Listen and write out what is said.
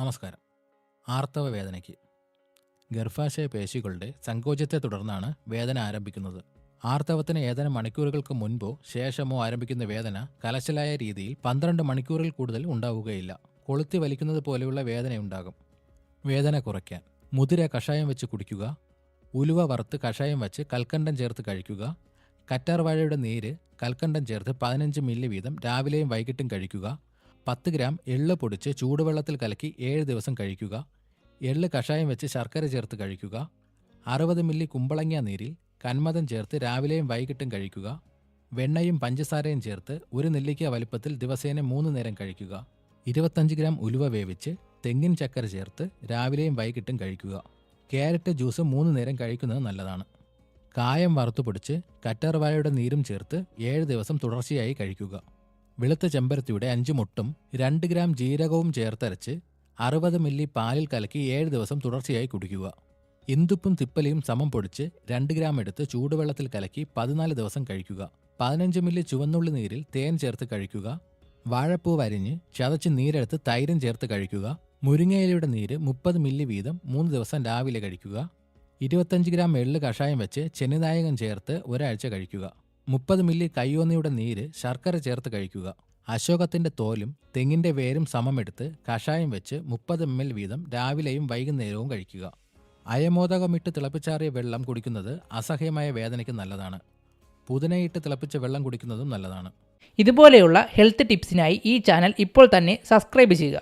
നമസ്കാരം. ആർത്തവ വേദനയ്ക്ക് ഗർഭാശയ പേശികളുടെ സങ്കോചത്തെ തുടർന്നാണ് വേദന ആരംഭിക്കുന്നത്. ആർത്തവത്തിന് ഏതാനും മണിക്കൂറുകൾക്ക് മുൻപോ ശേഷമോ ആരംഭിക്കുന്ന വേദന കലശലായ രീതിയിൽ 12 മണിക്കൂറിൽ കൂടുതൽ ഉണ്ടാവുകയില്ല. കൊളുത്തി വലിക്കുന്നത് പോലെയുള്ള വേദനയുണ്ടാകും. വേദന കുറയ്ക്കാൻ മുതിര കഷായം വെച്ച് കുടിക്കുക, ഉലുവ വറുത്ത് കഷായം വെച്ച് കൽക്കണ്ടം ചേർത്ത് കഴിക്കുക, കറ്റാർവാഴയുടെ നീര് കൽക്കണ്ടം ചേർത്ത് 15 മില്ലി വീതം രാവിലെയും വൈകിട്ടും കഴിക്കുക, 10 ഗ്രാം എള്ള് പൊടിച്ച് ചൂടുവെള്ളത്തിൽ കലക്കി 7 ദിവസം കഴിക്കുക, എള്ള് കഷായം വെച്ച് ശർക്കര ചേർത്ത് കഴിക്കുക, 60 മില്ലി കുമ്പളങ്ങ നീരിൽ കന്മദം ചേർത്ത് രാവിലെയും വൈകിട്ടും കഴിക്കുക, വെണ്ണയും പഞ്ചസാരയും ചേർത്ത് 1 നെല്ലിക്ക വലിപ്പത്തിൽ ദിവസേന 3 നേരം കഴിക്കുക, 25 ഗ്രാം ഉലുവ വേവിച്ച് തെങ്ങിൻ ചക്കര ചേർത്ത് രാവിലെയും വൈകിട്ടും കഴിക്കുക. ക്യാരറ്റ് ജ്യൂസ് 3 നേരം കഴിക്കുന്നത് നല്ലതാണ്. കായം വറുത്തു പൊടിച്ച് കറ്റാർവാഴയുടെ നീരും ചേർത്ത് 7 ദിവസം തുടർച്ചയായി കഴിക്കുക. വെളുത്ത ചെമ്പരത്തിയുടെ 5 മുട്ടും 2 ഗ്രാം ജീരകവും ചേർത്തരച്ച് 60 മില്ലി പാലിൽ കലക്കി 7 ദിവസം തുടർച്ചയായി കുടിക്കുക. ഇന്ദുപ്പും തിപ്പലിയും സമം പൊടിച്ച് 2 ഗ്രാം എടുത്ത് ചൂടുവെള്ളത്തിൽ കലക്കി 14 ദിവസം കഴിക്കുക. 15 മില്ലി ചുവന്നുള്ളി നീരിൽ തേൻ ചേർത്ത് കഴിക്കുക. വാഴപ്പൂ വരിഞ്ഞ് ചതച്ച് നീരെടുത്ത് തൈരും ചേർത്ത് കഴിക്കുക. മുരിങ്ങയിലയുടെ നീര് 30 മില്ലി വീതം 3 ദിവസം രാവിലെ കഴിക്കുക. 25 ഗ്രാം എള്ള് കഷായം വെച്ച് ചെന്നിനായകം ചേർത്ത് ഒരാഴ്ച കഴിക്കുക. 30 മില്ലി കയ്യോന്നിയുടെ നീര് ശർക്കര ചേർത്ത് കഴിക്കുക. അശോകത്തിന്റെ തോലും തെങ്ങിന്റെ വേരും സമമെടുത്ത് കഷായം വെച്ച് 30 ml വീതം രാവിലെയും വൈകുന്നേരവും കഴിക്കുക. അയമോദകമിട്ട് തിളപ്പിച്ചാറിയ വെള്ളം കുടിക്കുന്നത് അസഹ്യമായ വേദനയ്ക്ക് നല്ലതാണ്. പുതിനയിട്ട് തിളപ്പിച്ച വെള്ളം കുടിക്കുന്നതും നല്ലതാണ്. ഇതുപോലെയുള്ള ഹെൽത്ത് ടിപ്സിനായി ഈ ചാനൽ ഇപ്പോൾ തന്നെ സബ്സ്ക്രൈബ് ചെയ്യുക.